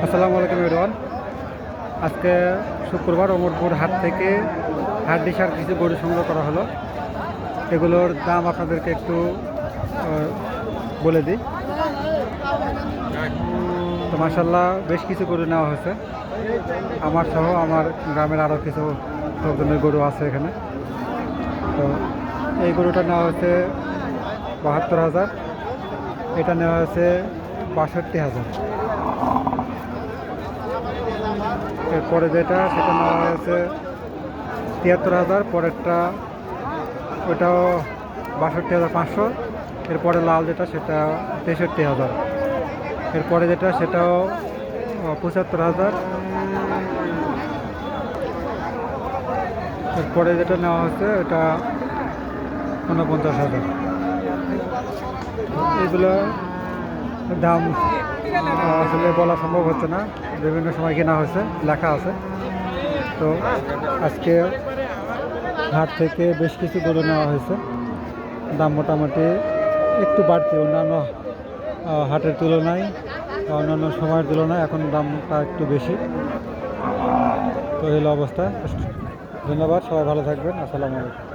আসসালামু আলাইকুম এভরিওয়ান। আজকে শুক্রবার ওমরপুর হাট থেকে হাড্ডিসার কিছু গরু সংগ্রহ করা হলো। এগুলোর দাম আপনাদেরকে একটু বলে দিই। তো মাশাআল্লাহ বেশ কিছু গরু নেওয়া হয়েছে, আমার সহ আমার গ্রামের আরও কিছু লোকজনের গরু আছে এখানে। তো এই গরুটা নেওয়া হয়েছে ৭২,০০০, এটা নেওয়া হয়েছে ৬২,০০০। এরপরে যেটা সেটা নেওয়া হয়েছে ৭৩,০০০, পরেরটা ওটাও ৬২,৫০০। এরপরে লাল যেটা সেটা ৬৩,০০০। এরপরে যেটা সেটাও ৭৫,০০০। এরপরে যেটা নেওয়া হচ্ছে এটা ৪৯,০০০। এগুলো দাম আসলে বলা সম্ভব হচ্ছে না, বিভিন্ন সময় কেনা হয়েছে, লেখা আছে। তো আজকে হাট থেকে বেশ কিছু গরু নেওয়া হয়েছে, দাম মোটামুটি একটু বাড়তি অন্যান্য হাটের তুলনায় বা অন্যান্য সময়ের তুলনায় এখন দামটা একটু বেশি। তো এই অবস্থা। ধন্যবাদ, সবাই ভালো থাকবেন। আসসালামু আলাইকুম।